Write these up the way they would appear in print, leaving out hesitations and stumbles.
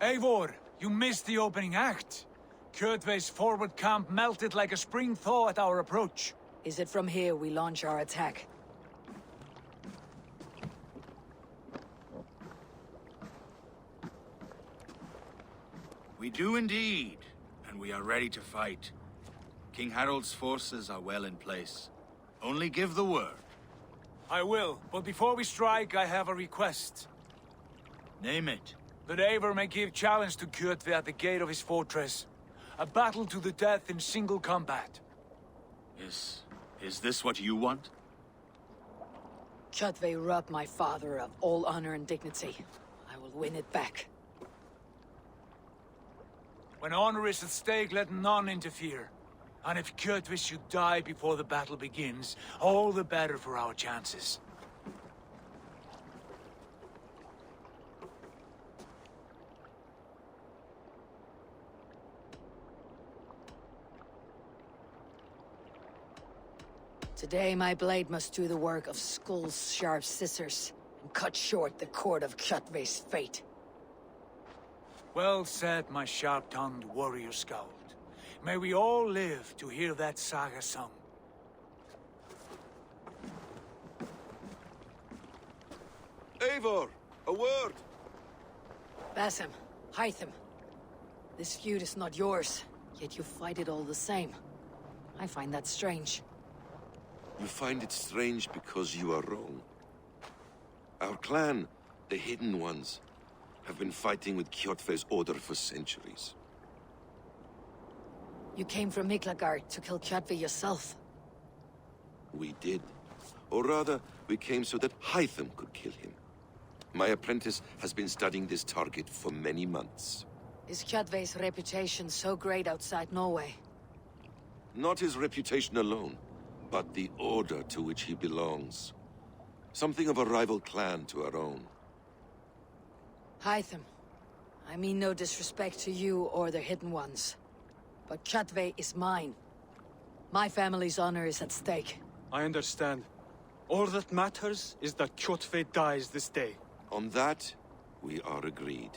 Eivor, you missed the opening act. Kjotve's forward camp melted like a spring thaw at our approach. Is it from here we launch our attack? We do indeed, and we are ready to fight. King Harald's forces are well in place. Only give the word. I will, but before we strike, I have a request. Name it. That Eivor may give challenge to Kjotve at the gate of his fortress. A battle to the death in single combat. Is this what you want? Kjotve robbed my father of all honor and dignity. I will win it back. When honor is at stake, let none interfere. And if Kjotve should die before the battle begins, all the better for our chances. Today my blade must do the work of Skull's sharp scissors, and cut short the cord of Kjotve's fate. Well said, my sharp-tongued warrior scout. May we all live to hear that saga sung. Eivor, a word! Basim, Hytham. This feud is not yours, yet you fight it all the same. I find that strange. You find it strange because you are wrong. Our clan, the Hidden Ones, have been fighting with Kjotve's order for centuries. You came from Miklagard to kill Kjotve yourself. We did. Or rather, we came so that Hytham could kill him. My apprentice has been studying this target for many months. Is Kjotve's reputation so great outside Norway? Not his reputation alone, but the order to which he belongs. Something of a rival clan to our own. Hytham, I mean no disrespect to you or the Hidden Ones, but Kjotve is mine. My family's honor is at stake. I understand. All that matters is that Kjotve dies this day. On that, we are agreed.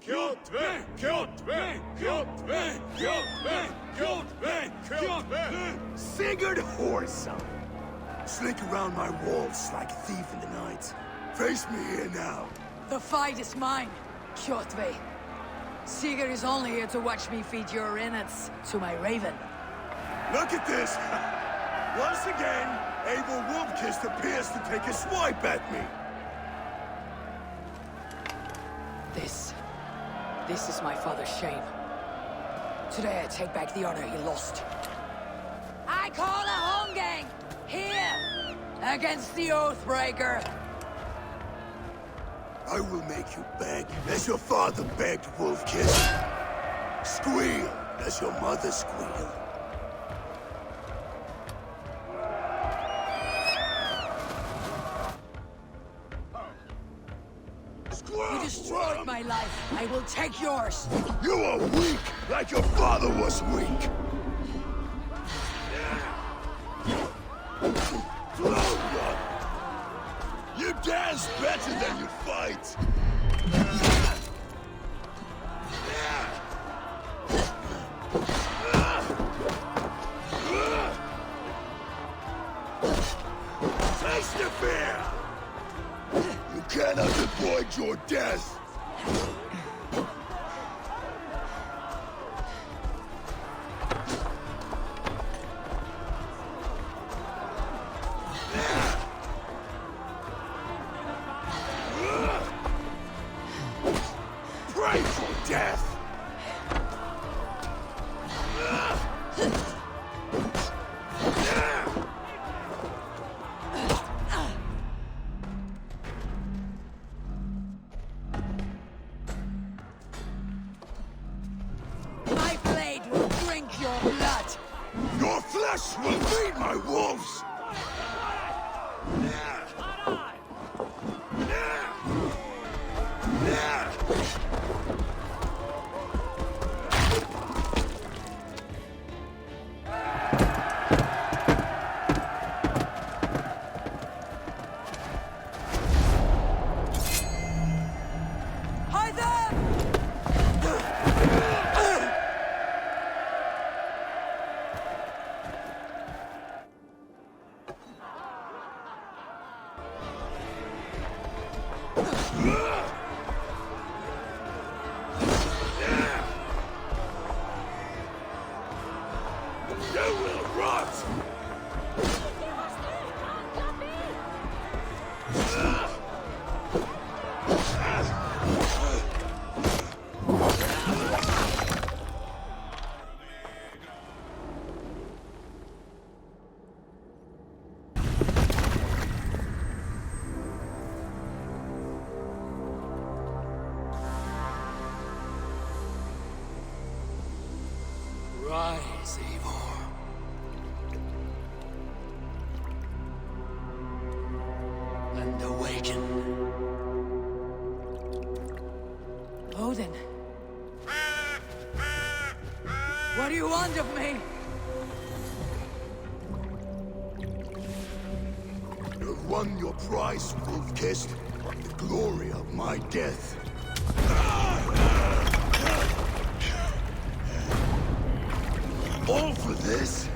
Kjotve! Kjotve! Kjotve! Kjotve! Kjotve! Kjotve! Sigurd whoreson! Slink around my walls like a thief in the night. Face me here now. The fight is mine, Kjotve. Sigurd is only here to watch me feed your innards to my raven. Look at this! Once again, Eivor Wolfkist appears to take a swipe at me. This is my father's shame. Today I take back the honor he lost. I call a home gang! Here! Against the Oathbreaker! I will make you beg as your father begged, Wolfkist. Squeal as your mother squealed. You destroyed my life. I will take yours. You are weak, like your father was weak. You dance better than you fight. Taste the fear. You cannot avoid your death! You will rot! Rise, Eivor. And awaken. Odin. What do you want of me? You've won your prize, Wolf-Kissed. The glory of my death. All for this?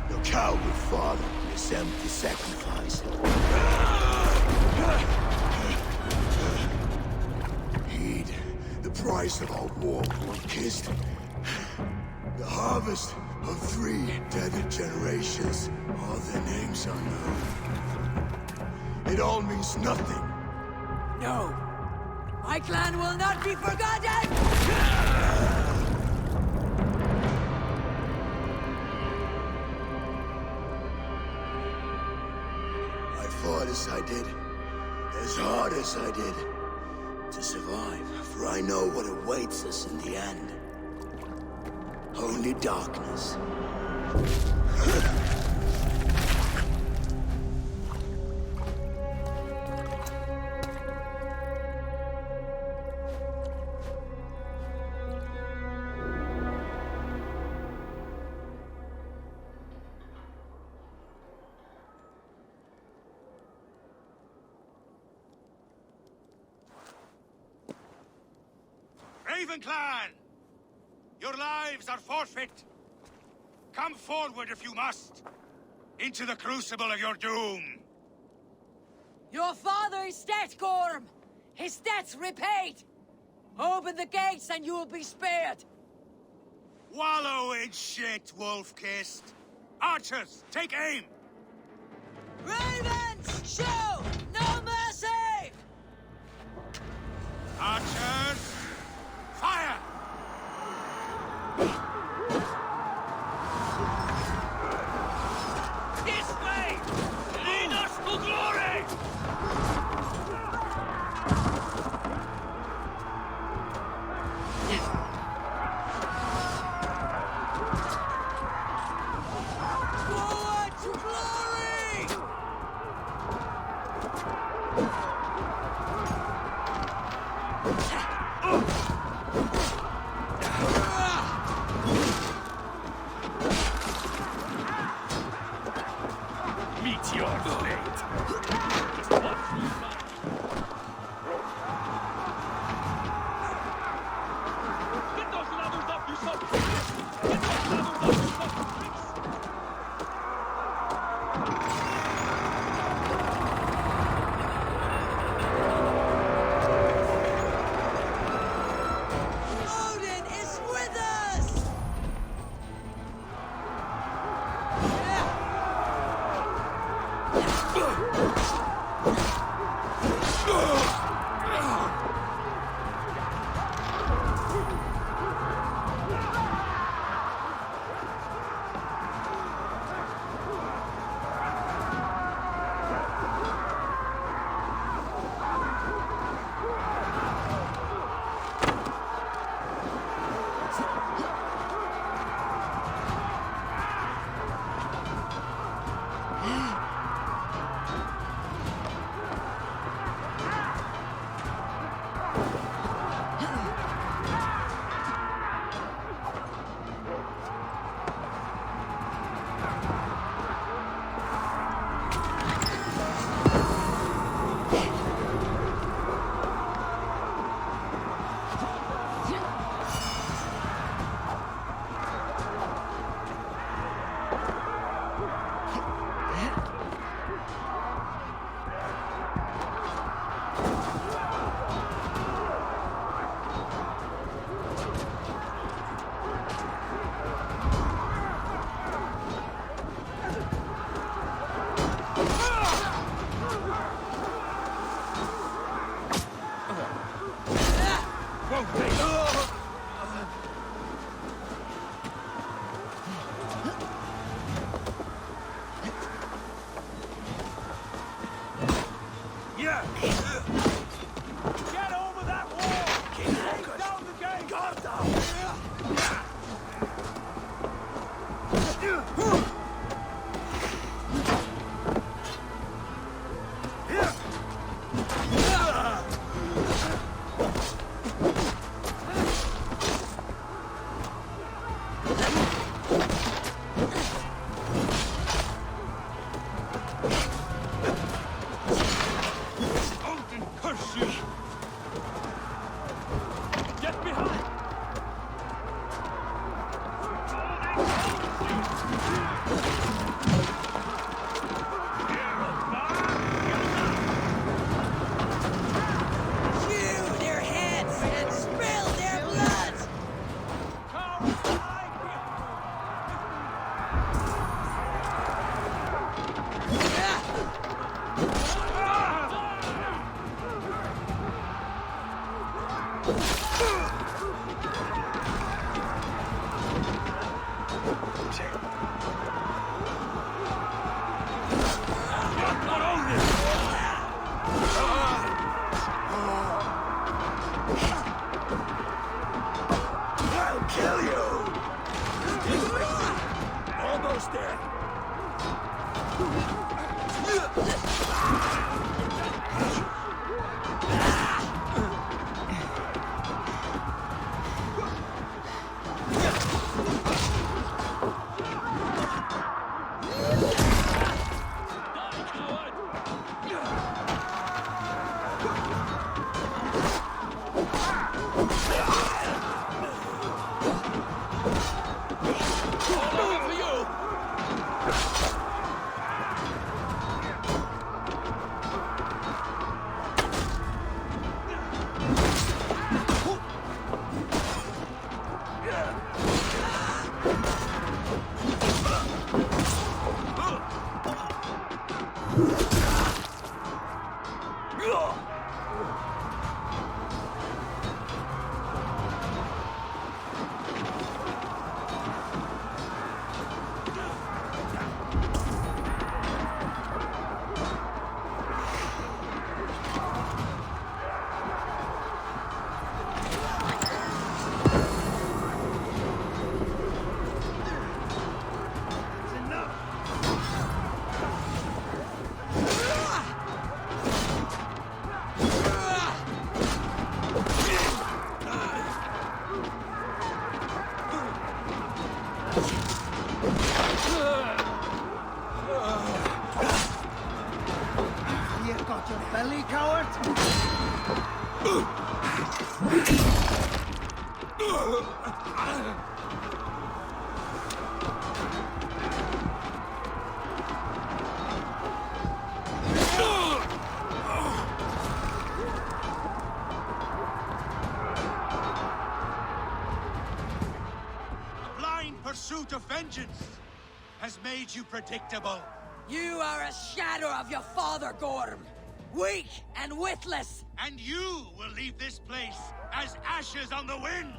Your coward father, this empty sacrifice. Heed the price of our war, Wolf-Kissed. The harvest of 3 dead generations. All their names unknown. It all means nothing. No. My clan will not be forgotten! I fought as I did, as hard as I did, to survive, for I know what awaits us in the end. Only darkness. Raven Clan! Your lives are forfeit! Come forward if you must! Into the crucible of your doom! Your father is dead, Gorm! His debt's repaid! Open the gates and you will be spared! Wallow in shit, Wolf-Kissed! Archers, take aim! Ravens, show no mercy! Archers, fire! This way! Lead us to glory! Forward to glory! Odin curse you! Get behind! Hew their heads and spill their blood! I'll kill you! Almost there. You got your belly, coward? The blind pursuit of vengeance has made you predictable. You are a shadow of your father, Gorm. Weak and witless. And you will leave this place as ashes on the wind!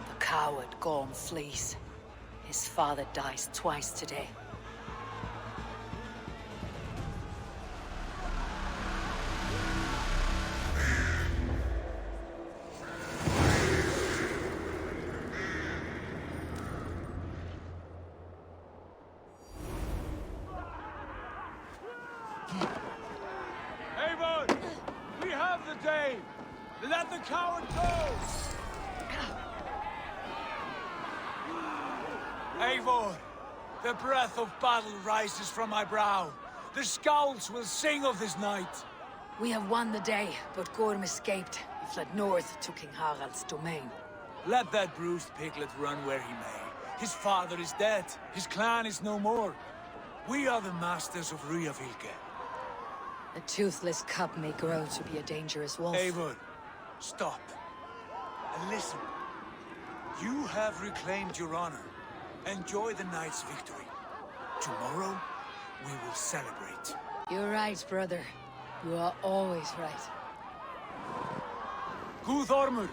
The coward Gorm flees. His father dies twice today. Eivor! We have the day! Let the coward go! Eivor! The breath of battle rises from my brow. The scouts will sing of this night. We have won the day, but Gorm escaped. He fled north to King Harald's domain. Let that bruised piglet run where he may. His father is dead. His clan is no more. We are the masters of Ryjavilke. A toothless cub may grow to be a dangerous wolf. Eivor, stop. And listen. You have reclaimed your honor. Enjoy the night's victory. Tomorrow, we will celebrate. You're right, brother. You are always right. Guthormur,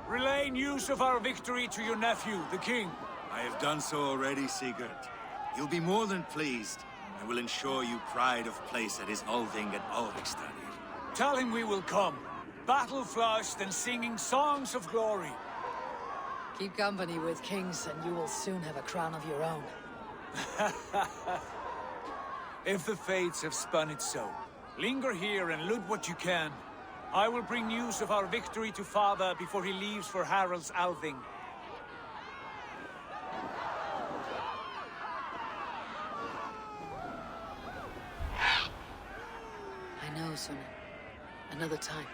relay news of our victory to your nephew, the king. I have done so already, Sigurd. He'll be more than pleased, and will ensure you pride of place at his Althing at Ulrichstad. Tell him we will come, battle-flushed and singing songs of glory. Keep company with kings, and you will soon have a crown of your own. If the fates have spun it so, linger here and loot what you can. I will bring news of our victory to father before he leaves for Harald's Althing. I know, Suna. Another time.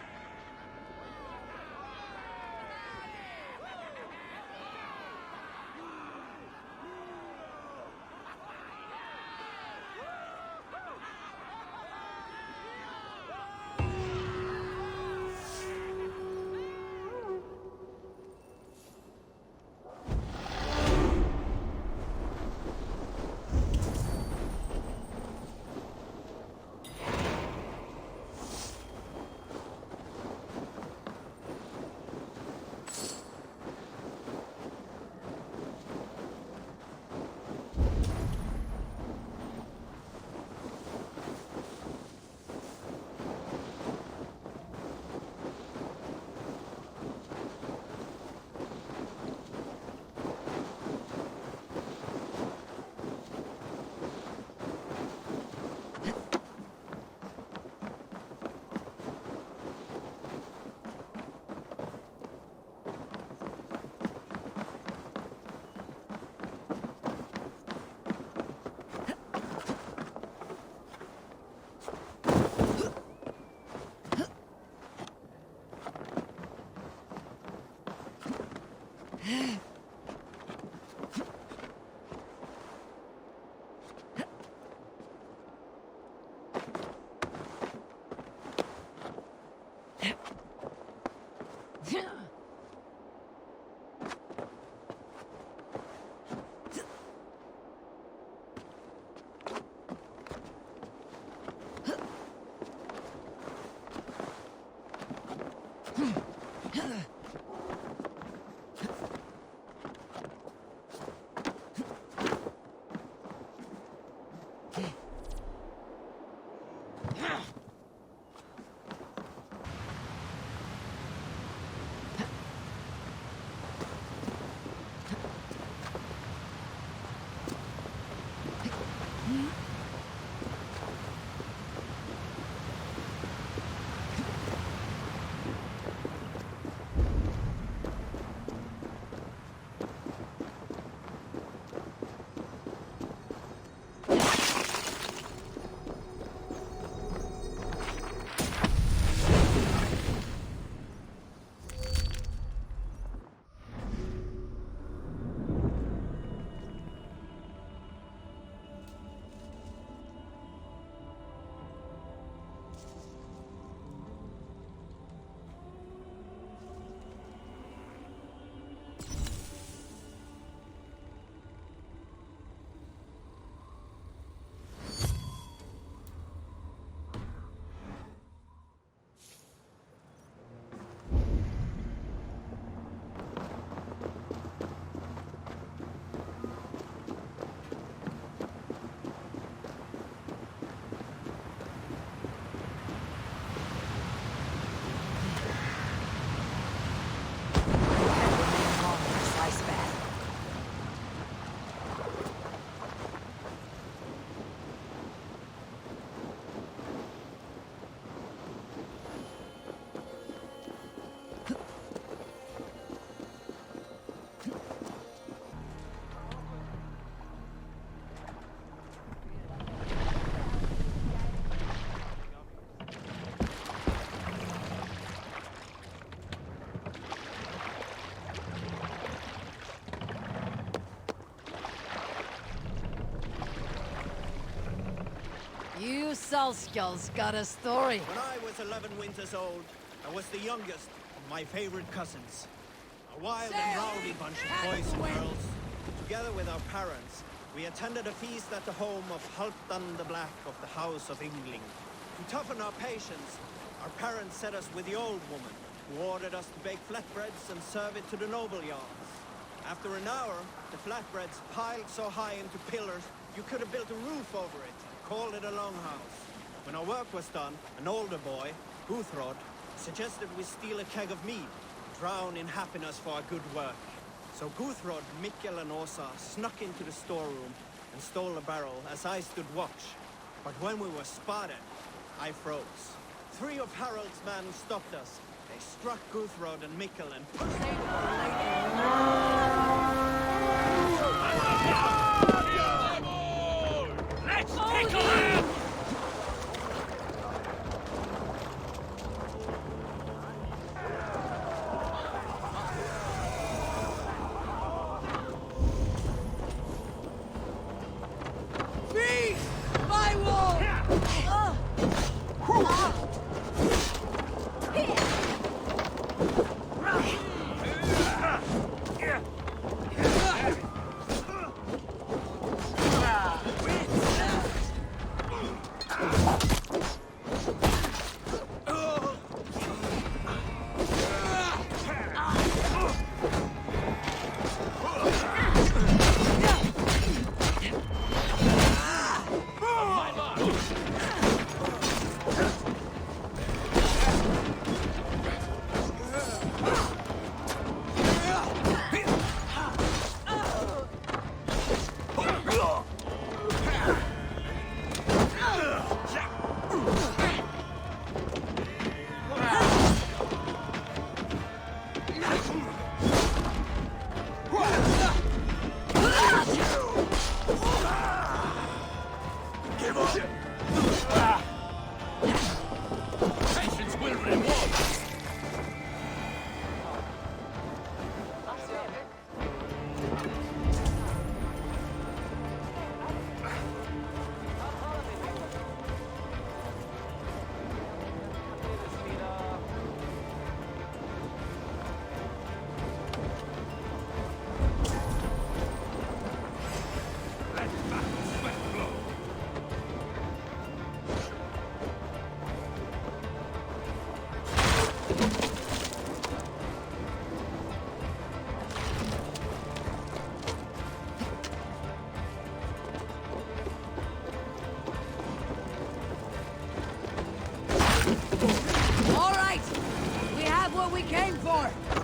You Salskjalls got a story. When I was 11 winters old, I was the youngest of my favorite cousins. A wild and rowdy bunch of boys and girls. together with our parents, we attended a feast at the home of Halfdan the Black of the House of Yngling. To toughen our patience, our parents set us with the old woman, who ordered us to bake flatbreads and serve it to the noble yards. After an hour, the flatbreads piled so high into pillars, you could have built a roof over it, called it a longhouse. When our work was done, an older boy, Guthrod, suggested we steal a keg of mead, drown in happiness for our good work. So Guthrod, Mikkel and Åsa snuck into the storeroom and stole a barrel as I stood watch. But when we were spotted, I froze. 3 of Harald's men stopped us. They struck Guthrod and Mikkel and pushed Let's take a land! Freeze! My wall!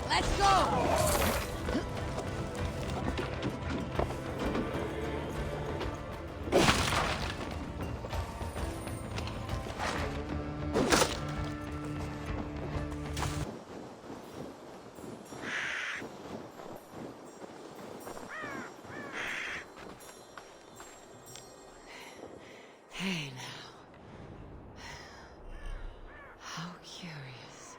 Let's go! Hey now. How curious.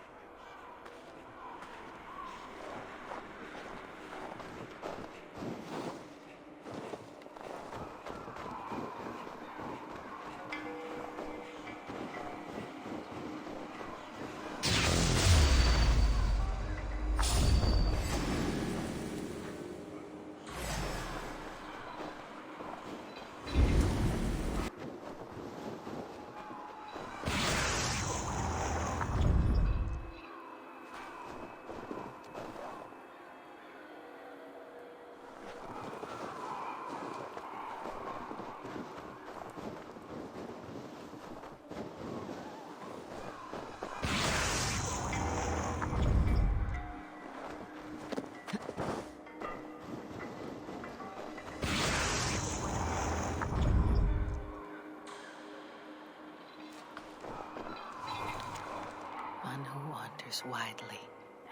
One who wanders widely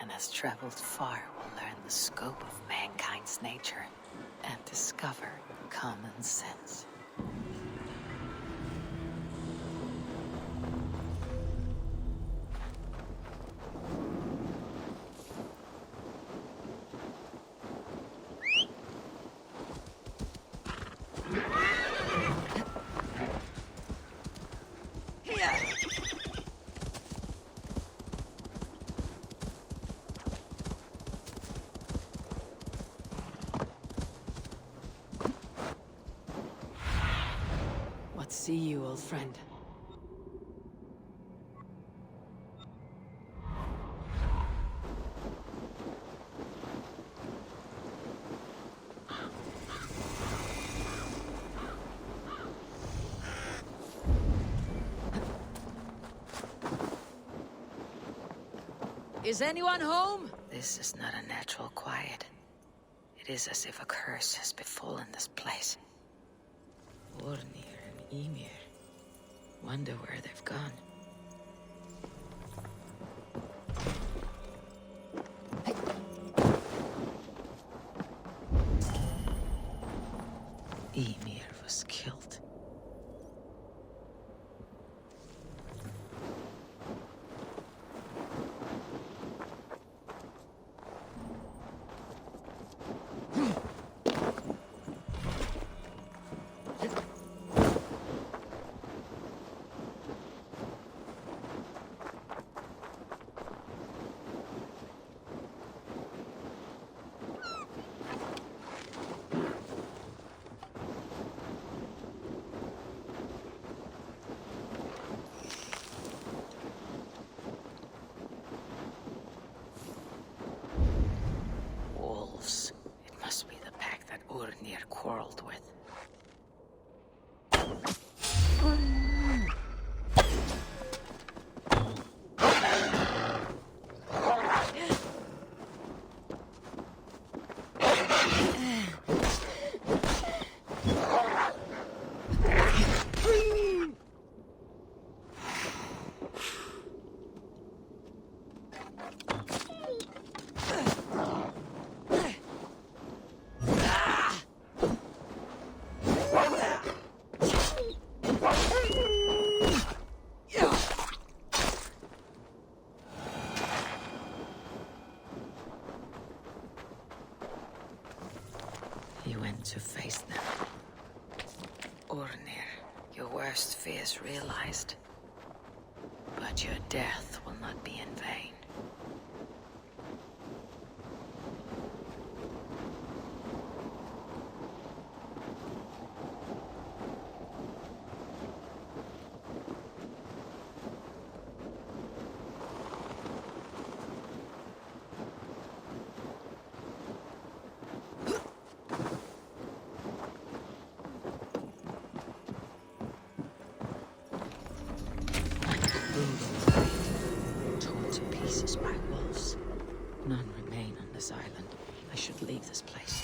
and has traveled far will learn the scope of mankind's nature and discover common sense. see you, old friend. Is anyone home? This is not a natural quiet. It is as if a curse has befallen this place. Ornir and Ymir. Wonder where they've gone. Ymir was killed. It must be the pack that Ornir quarreled with. You went to face them. Ornir, your worst fears realized. But your death will not be in vain. Torn to pieces by wolves. None remain on this island. I should leave this place.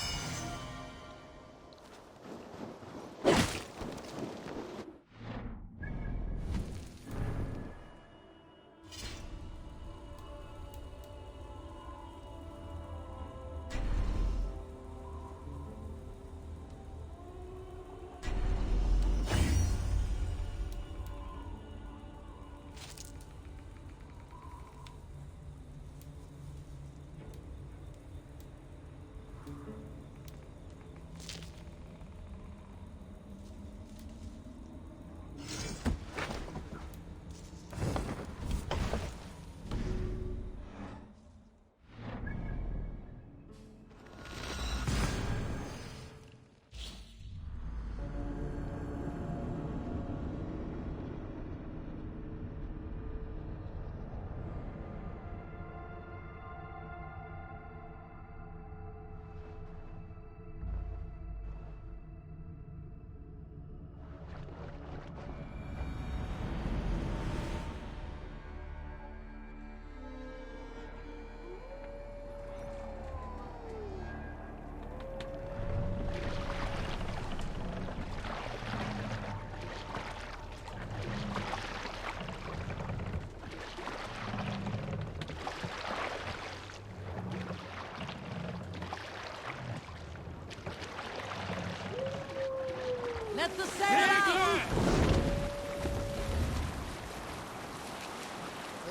Let the sail out!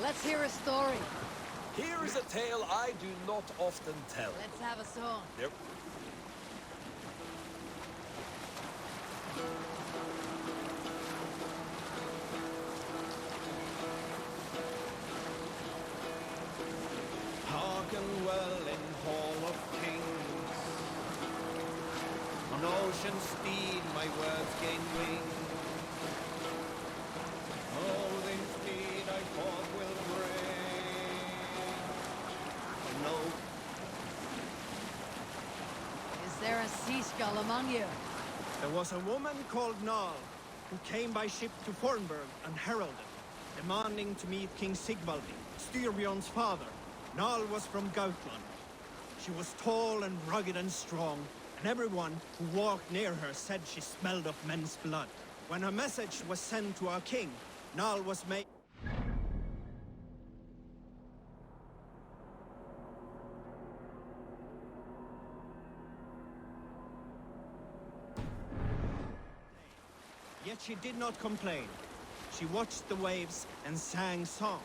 Let's hear a story. Here is a tale I do not often tell. Let's have a song. Yep. Hearken well in Hall of Kings. On ocean steed my words gain wings. Fog will break. No. Is there a sea skull among you? There was a woman called Nal, who came by ship to Fornburg unheralded, demanding to meet King Sigvaldi, Styrbjorn's father. Nal was from Gautland. She was tall and rugged and strong, and everyone who walked near her said she smelled of men's blood. When her message was sent to our king, Nal was made... Yet she did not complain. She watched the waves and sang songs.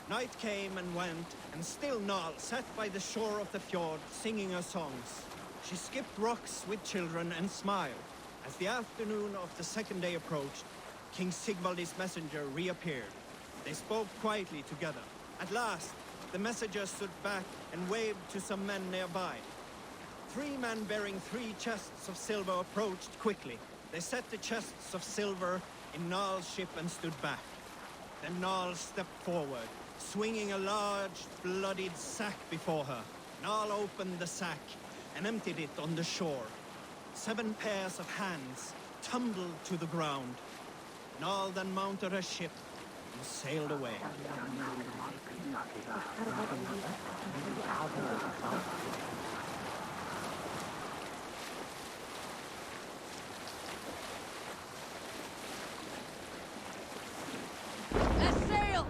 Night came and went, and still Nal sat by the shore of the fjord singing her songs. She skipped rocks with children and smiled. As the afternoon of the second day approached, King Sigvaldi's messenger reappeared. They spoke quietly together. At last, the messenger stood back and waved to some men nearby. 3 men bearing 3 chests of silver approached quickly. They set the chests of silver in Nal's ship and stood back. Then Nal stepped forward, swinging a large, bloodied sack before her. Nal opened the sack and emptied it on the shore. 7 pairs of hands tumbled to the ground. Nal then mounted her ship and sailed away. A sail!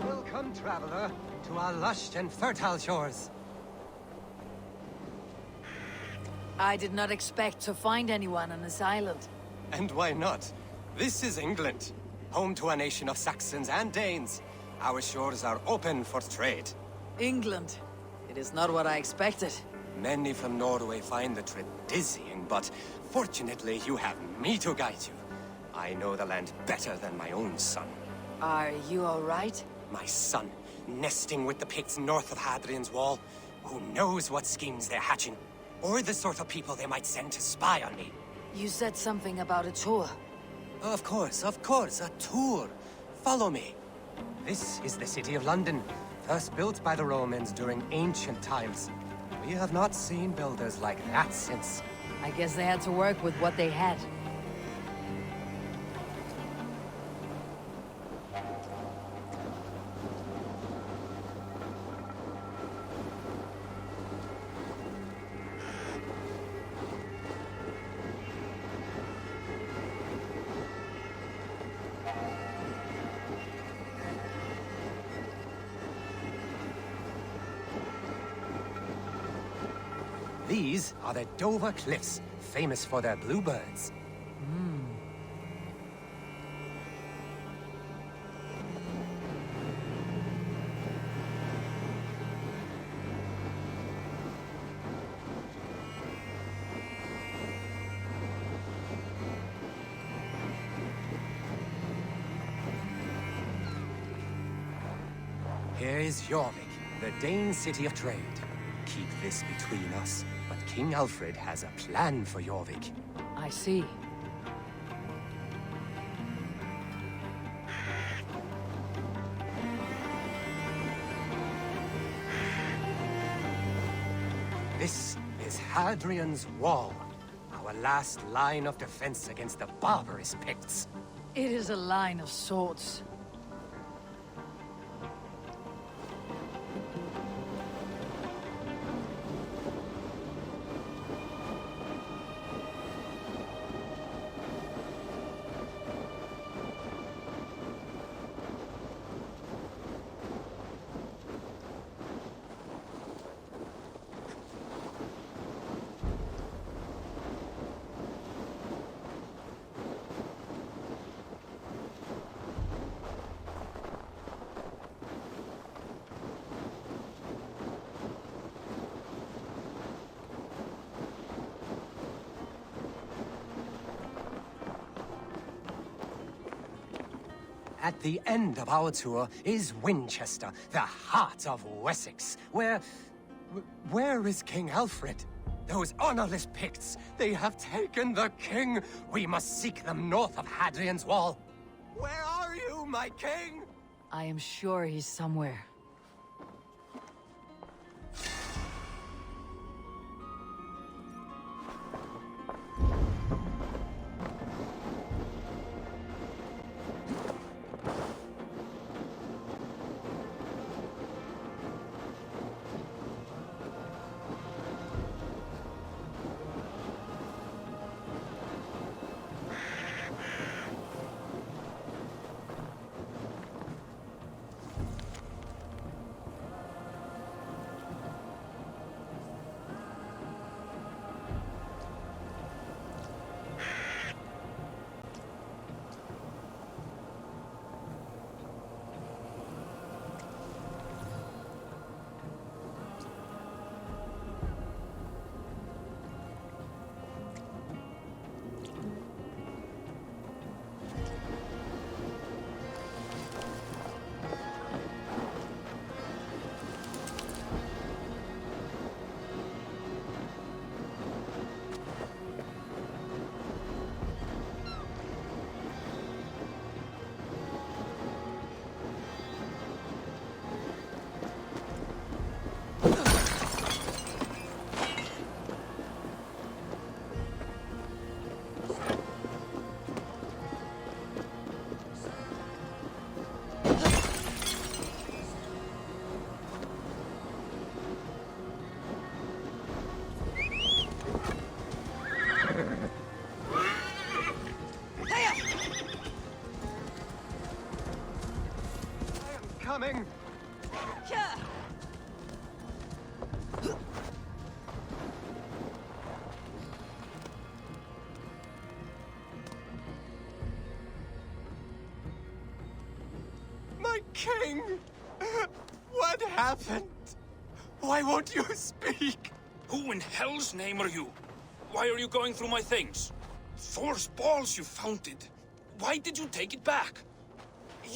Welcome, traveler, to our lush and fertile shores. I did not expect to find anyone on this island. And why not? This is England, home to a nation of Saxons and Danes. Our shores are open for trade. England. It is not what I expected. Many from Norway find the trip dizzying, but fortunately you have me to guide you. I know the land better than my own son. Are you all right? My son, nesting with the Picts north of Hadrian's Wall. Who knows what schemes they're hatching? Or the sort of people they might send to spy on me. You said something about a tour. Of course, a tour. Follow me. This is the city of London, first built by the Romans during ancient times. We have not seen builders like that since. I guess they had to work with what they had. These are the Dover Cliffs, famous for their bluebirds. Here is Jorvik, the Dane city of trade. Keep this between us, but King Alfred has a plan for Jorvik. I see. This is Hadrian's Wall, our last line of defense against the barbarous Picts. It is a line of swords. At the end of our tour is Winchester, the heart of Wessex, where is King Alfred? Those honorless Picts, they have taken the king! We must seek them north of Hadrian's Wall! Where are you, my king? I am sure he's somewhere. Coming! My king! What happened? Why won't you speak? Who in hell's name are you? Why are you going through my things? Thor's balls, you found it. Why did you take it back?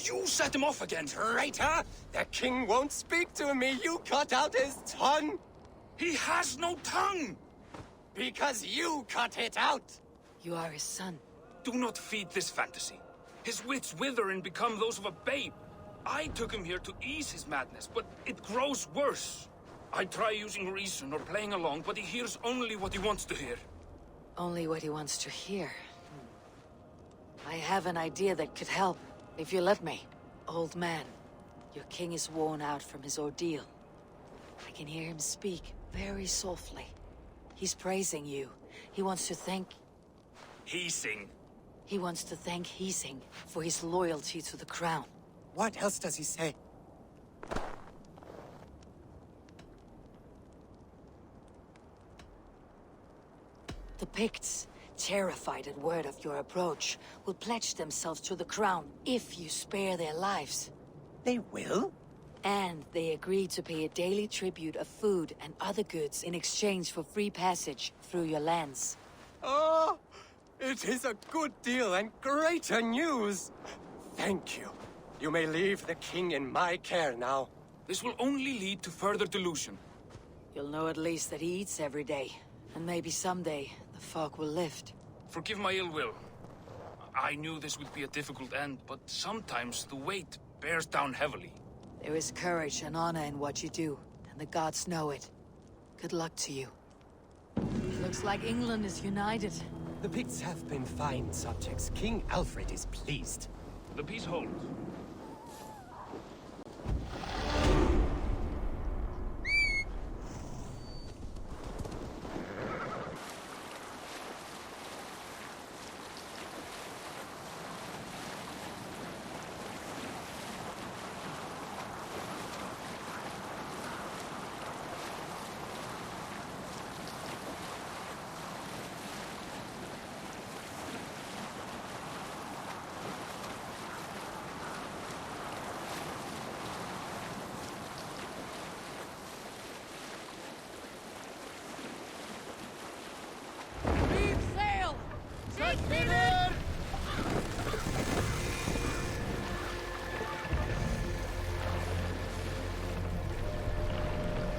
You set him off again. Traitor! The king won't speak to me! You cut out his tongue! He has no tongue! Because you cut it out! You are his son. Do not feed this fantasy. His wits wither and become those of a babe. I took him here to ease his madness, but it grows worse. I try using reason or playing along, but he hears only what he wants to hear. Only what he wants to hear. I have an idea that could help, if you let me. Old man, your king is worn out from his ordeal. I can hear him speak, very softly. He's praising you. He wants to thank... Heasing. He wants to thank Heasing for his loyalty to the crown. What else does he say? The Picts, terrified at word of your approach, will pledge themselves to the crown if you spare their lives. They will? And they agree to pay a daily tribute of food and other goods in exchange for free passage through your lands. Oh, it is a good deal and greater news. Thank you. You may leave the king in my care now. This will only lead to further delusion. You'll know at least that he eats every day. And maybe someday, the fog will lift. Forgive my ill will. I knew this would be a difficult end, but sometimes the weight bears down heavily. There is courage and honor in what you do, and the gods know it. Good luck to you. Looks like England is united. The Picts have been fine subjects. King Alfred is pleased. The peace holds.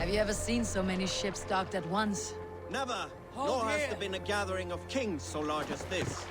Have you ever seen so many ships docked at once? Never. Hold Nor has here. there been a gathering of kings so large as this.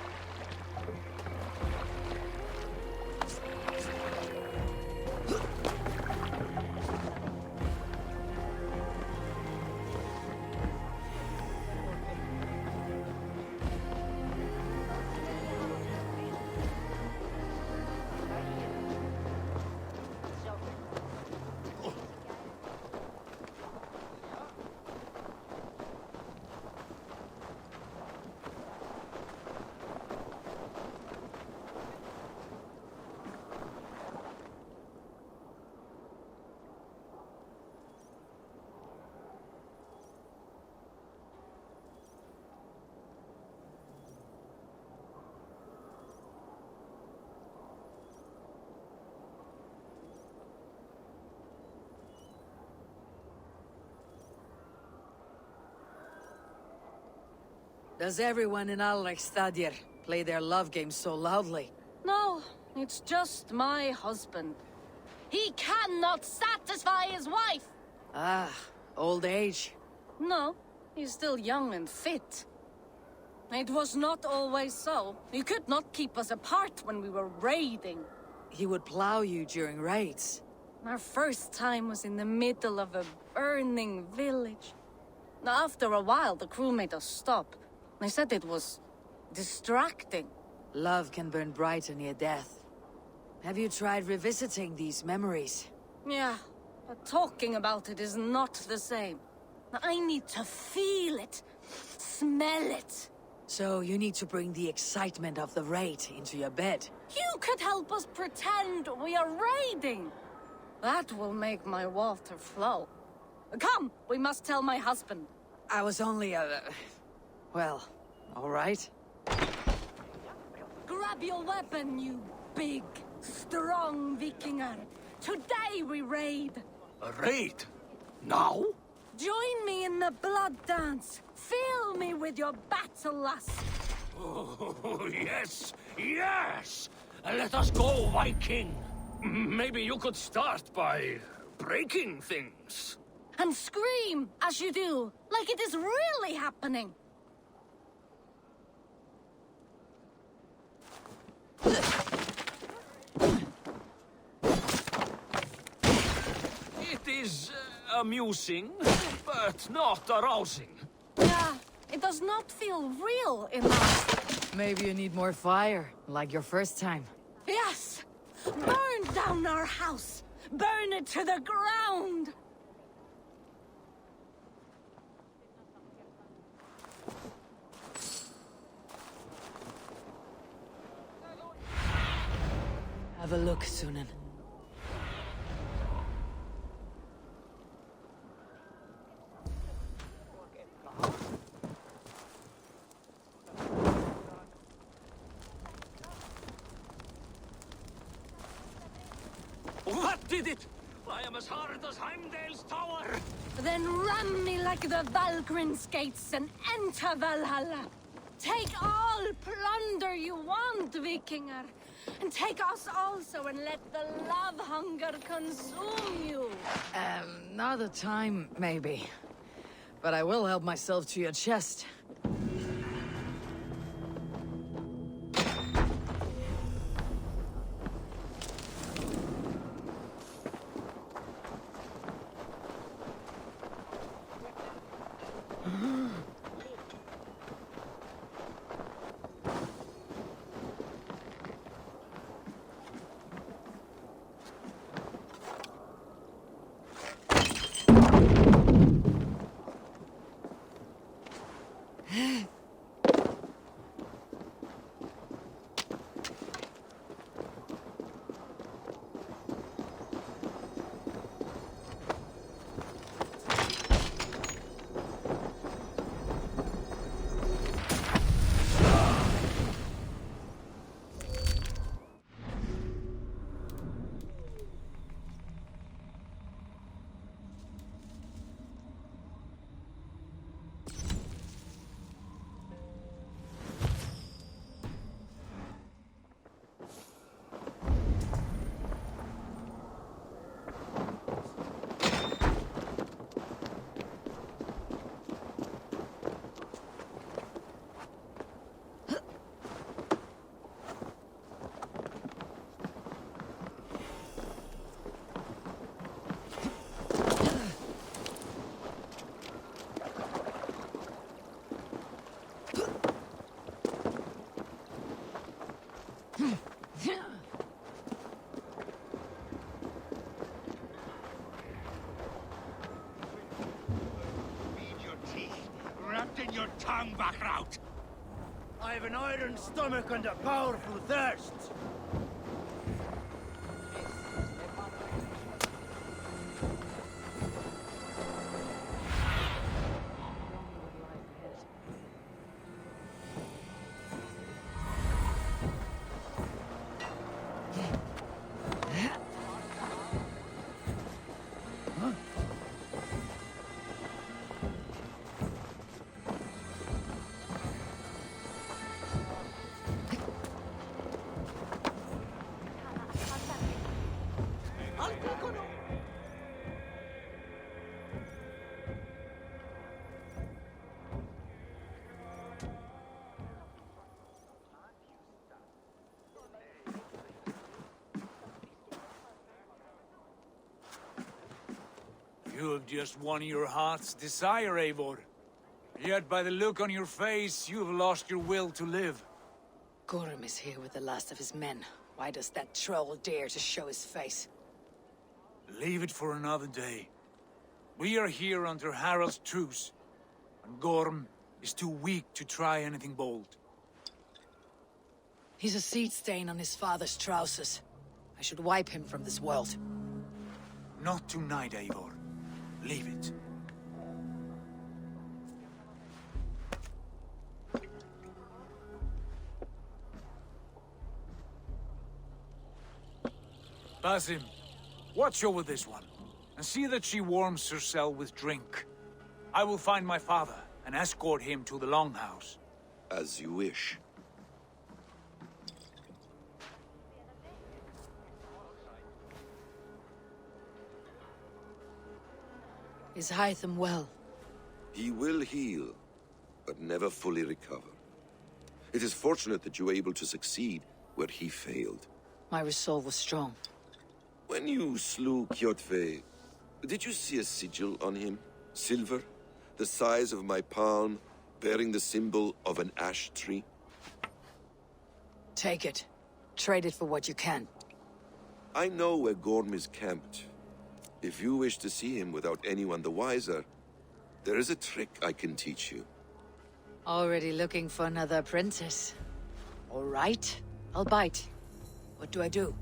Does everyone in Alrekstadr play their love game so loudly? No, it's just my husband. He cannot satisfy his wife! Ah, old age. No, he's still young and fit. It was not always so. He could not keep us apart when we were raiding. He would plow you during raids. Our first time was in the middle of a burning village. After a while, the crew made us stop. They said it was distracting. Love can burn brighter near death. Have you tried revisiting these memories? Yeah, but talking about it is not the same. I need to feel it, smell it. So you need to bring the excitement of the raid into your bed. You could help us pretend we are raiding. That will make my water flow. Come, we must tell my husband. I was only well, all right. Grab your weapon, you big, strong Vikinger. Today we raid. A raid? Now? Join me in the blood dance. Fill me with your battle lust. Oh, yes, yes! Let us go, Viking! Maybe you could start by breaking things. And scream as you do, like it is really happening. It is amusing, but not arousing. Yeah, it does not feel real enough. Maybe you need more fire, like your first time. Yes! Burn down our house! Burn it to the ground! Have a look, Sunan. What did it? I am as hard as Heimdall's tower! Then ram me like the Valkyrin's gates and enter Valhalla. Take all plunder you want, Vikinger. And take us also and let the love hunger consume you. Not the time, maybe. But I will help myself to your chest. young Backraut! I've an iron stomach and a powerful thirst. You have just won your heart's desire, Eivor. Yet by the look on your face, you have lost your will to live. Gorm is here with the last of his men. Why does that troll dare to show his face? Leave it for another day. We are here under Harald's truce, and Gorm is too weak to try anything bold. He's a seed stain on his father's trousers. I should wipe him from this world. Not tonight, Eivor. Leave it. Basim, watch over this one, and see that she warms herself with drink. I will find my father and escort him to the Longhouse. As you wish. Is Hytham well? He will heal, but never fully recover. It is fortunate that you were able to succeed where he failed. My resolve was strong. When you slew Kjotve, did you see a sigil on him? Silver, the size of my palm, bearing the symbol of an ash tree? Take it. Trade it for what you can. I know where Gorm is camped. If you wish to see him without anyone the wiser, there is a trick I can teach you. Already looking for another apprentice. All right, I'll bite. What do I do?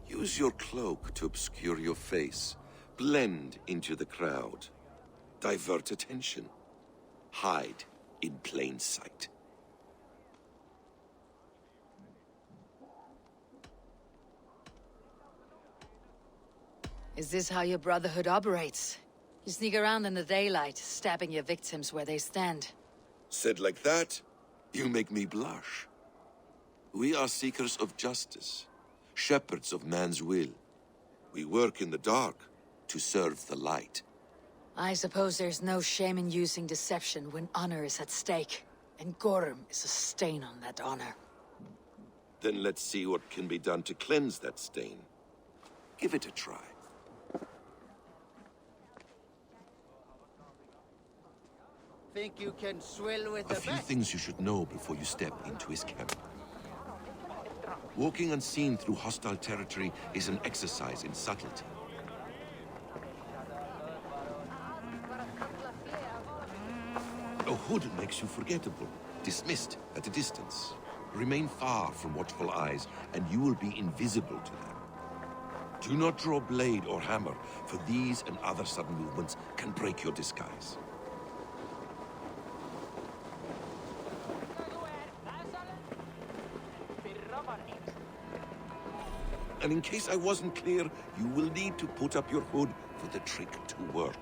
Use your cloak to obscure your face. Blend into the crowd. Divert attention. Hide in plain sight. Is this how your Brotherhood operates? You sneak around in the daylight, stabbing your victims where they stand. Said like that, you make me blush. We are seekers of justice, shepherds of man's will. We work in the dark to serve the light. I suppose there's no shame in using deception when honor is at stake, and Gorm is a stain on that honor. Then let's see what can be done to cleanse that stain. Give it a try. Think you can swill with A the few best? things you should know before you step into his camp. Walking unseen through hostile territory is an exercise in subtlety. A hood makes you forgettable, dismissed at a distance. Remain far from watchful eyes, and you will be invisible to them. Do not draw blade or hammer, for these and other sudden movements can break your disguise. And in case I wasn't clear, you will need to put up your hood for the trick to work.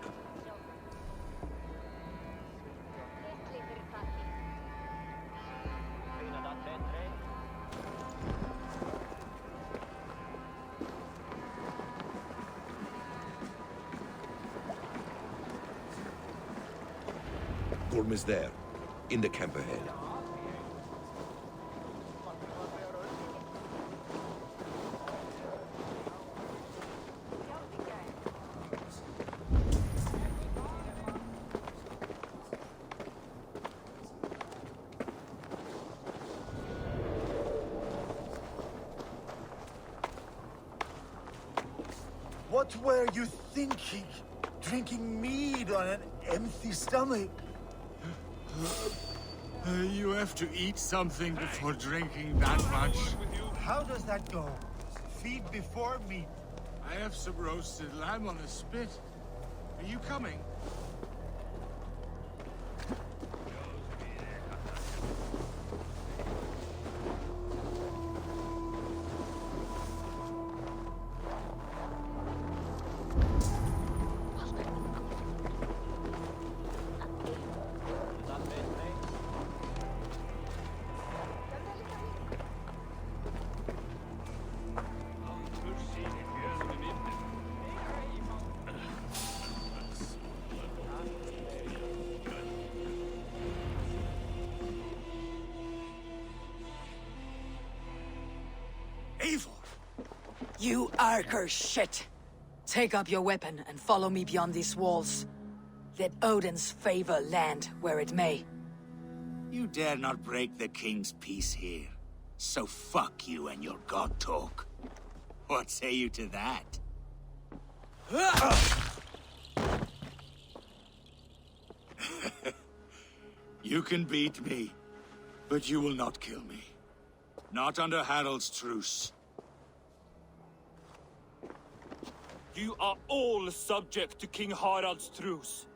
Gorm is there, in the camp ahead. What were you thinking? Drinking mead on an empty stomach? You have to eat something before drinking that much. How does that go? Feed before meat. I have some roasted lamb on a spit. Are you coming? Eivor! You Arker shit! Take up your weapon and follow me beyond these walls. Let Odin's favor land where it may. You dare not break the king's peace here. So fuck you and your god talk. What say you to that? You can beat me, but you will not kill me. Not under Harald's truce. You are all subject to King Harald's truce.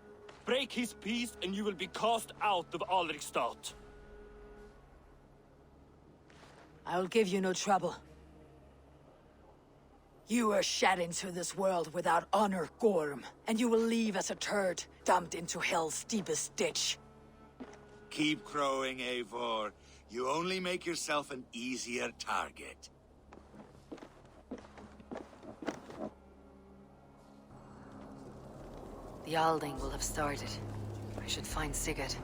Break his peace and you will be cast out of Alrikstad. I'll give you no trouble. You were shed into this world without honor, Gorm, and you will leave as a turd, dumped into hell's deepest ditch. Keep crowing, Eivor. You only make yourself an easier target. The Alding will have started. I should find Sigurd.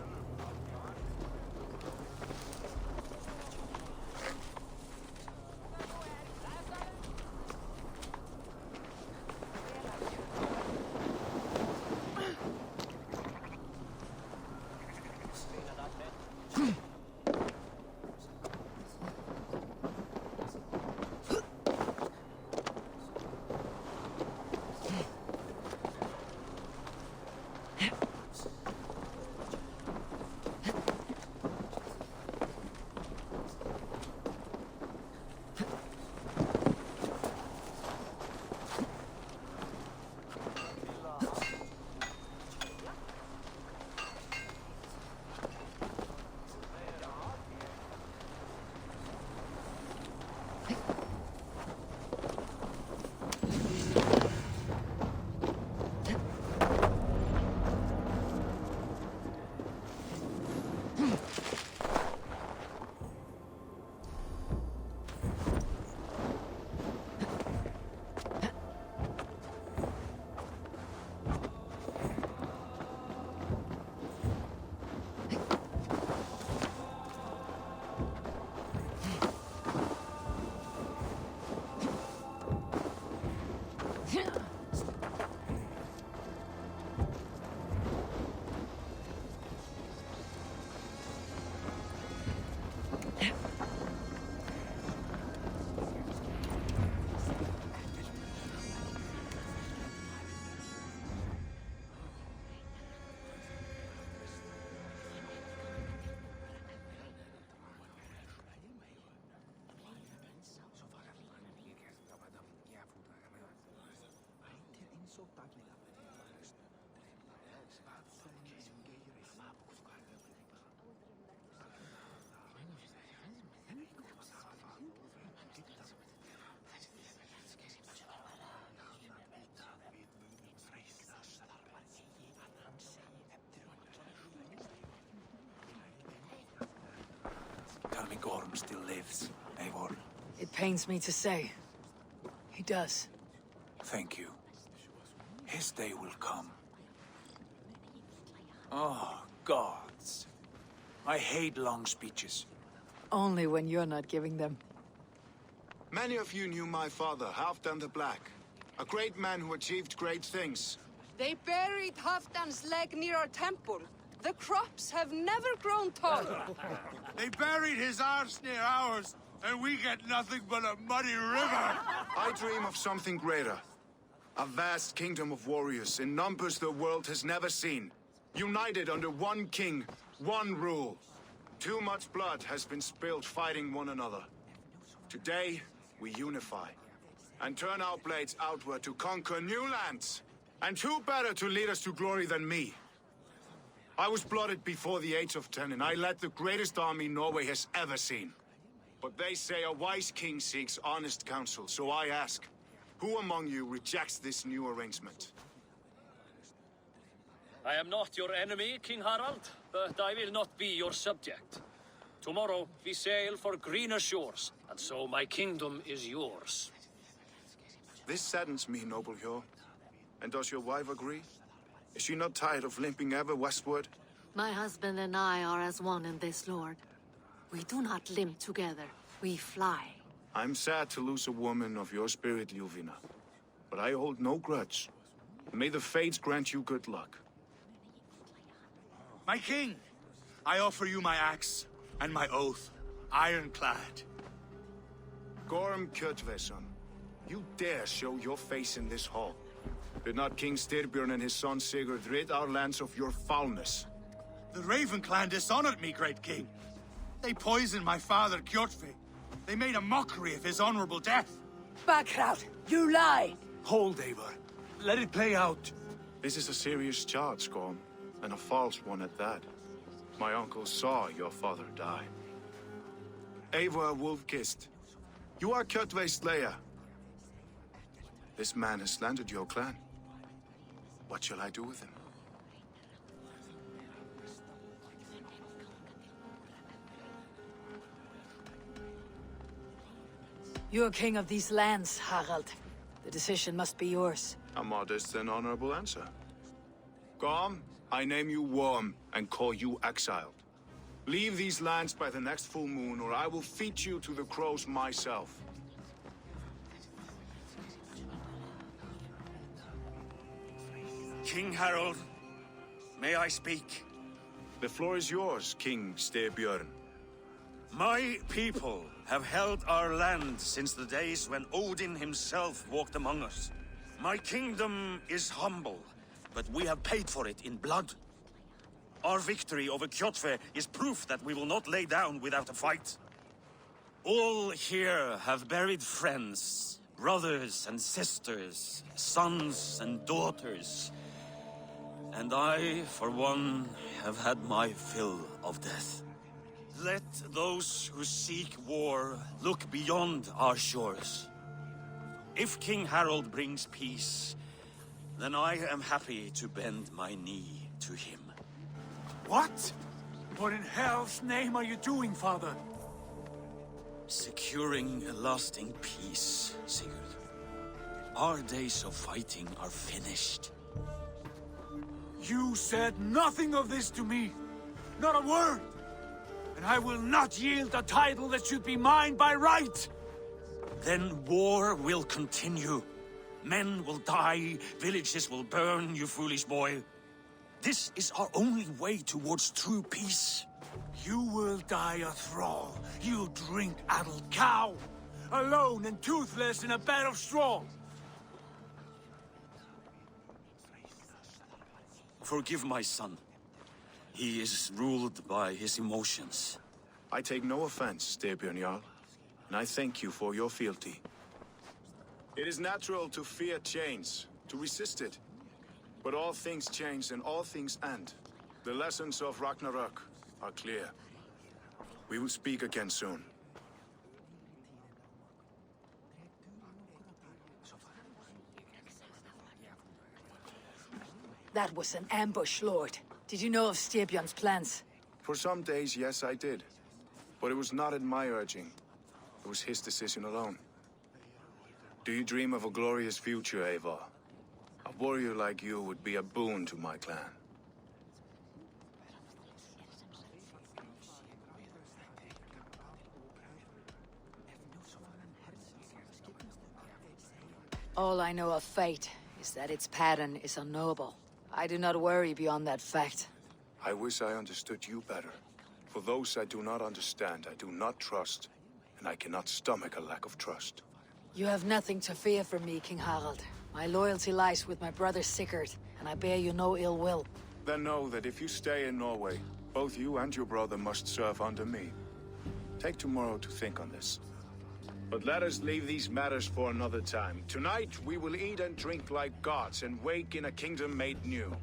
Tell me Gorm still lives, Eivor. It pains me to say. He does. Thank you. His day will come. Oh, gods. I hate long speeches. Only when you're not giving them. Many of you knew my father, Halfdan the Black. A great man who achieved great things. They buried Halfdan's leg near our temple. The crops have never grown tall. They buried his arse near ours, and we get nothing but a muddy river. I dream of something greater. A vast kingdom of warriors in numbers the world has never seen. United under one king, one rule. Too much blood has been spilled fighting one another. Today, we unify, and turn our blades outward to conquer new lands. And who better to lead us to glory than me? I was blooded before the age of 10, and I led the greatest army Norway has ever seen. But they say a wise king seeks honest counsel, so I ask, who among you rejects this new arrangement? I am not your enemy, King Harald, but I will not be your subject. Tomorrow we sail for greener shores, and so my kingdom is yours. This saddens me, noble Hjor. And does your wife agree? Is she not tired of limping ever westward? My husband and I are as one in this, Lord. We do not limp together, we fly. I'm sad to lose a woman of your spirit, Ljuvina. But I hold no grudge. May the fates grant you good luck. My king, I offer you my axe and my oath, ironclad. Gorm Kjotve, son. You dare show your face in this hall. Did not King Styrbjörn and his son Sigurd rid our lands of your foulness? The Raven clan dishonored me, great king. They poisoned my father, Kjotve. They made a mockery of his honorable death. Backrout, you lie! Hold, Eivor. Let it play out. This is a serious charge, Gorm, and a false one at that. My uncle saw your father die. Eivor Wolf-Kissed, you are Kjotve's slayer. This man has slandered your clan. What shall I do with him? You're king of these lands, Harald. The decision must be yours. A modest and honorable answer. Gorm, I name you Worm and call you exiled. Leave these lands by the next full moon, or I will feed you to the crows myself. King Harald, may I speak? The floor is yours, King Styrbjörn. My people have held our land since the days when Odin himself walked among us. My kingdom is humble, but we have paid for it in blood. Our victory over Kjotve is proof that we will not lay down without a fight. All here have buried friends, brothers and sisters, sons and daughters. And I, for one, have had my fill of death. Let those who seek war look beyond our shores. If King Harald brings peace, then I am happy to bend my knee to him. What? What in hell's name are you doing, father? Securing a lasting peace, Sigurd. Our days of fighting are finished. You said nothing of this to me. Not a word. And I will not yield a title that should be mine by right. Then war will continue. Men will die, villages will burn, you foolish boy. This is our only way towards true peace. You will die a thrall, you drink-addled cow. Alone and toothless in a bed of straw. Forgive my son. He is ruled by his emotions. I take no offense, Styrbjörn Jarl, and I thank you for your fealty. It is natural to fear change, to resist it. But all things change and all things end. The lessons of Ragnarök are clear. We will speak again soon. That was an ambush, Lord. Did you know of Styrbjörn's plans? For some days, yes, I did. But it was not at my urging. It was his decision alone. Do you dream of a glorious future, Eivor? A warrior like you would be a boon to my clan. All I know of fate is that its pattern is unknowable. I do not worry beyond that fact. I wish I understood you better. For those I do not understand, I do not trust, and I cannot stomach a lack of trust. You have nothing to fear from me, King Harald. My loyalty lies with my brother Sigurd, and I bear you no ill will. Then know that if you stay in Norway, Both you and your brother must serve under me. Take tomorrow to think on this. But let us leave these matters for another time. Tonight, we will eat and drink like gods and wake in a kingdom made new.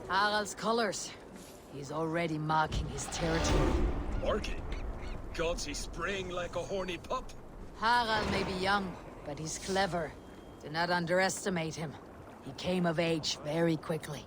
Harald's colors. He's already marking his territory. Marking? Gods, he's spraying like a horny pup. Harald may be young, but he's clever. Do not underestimate him. He came of age very quickly.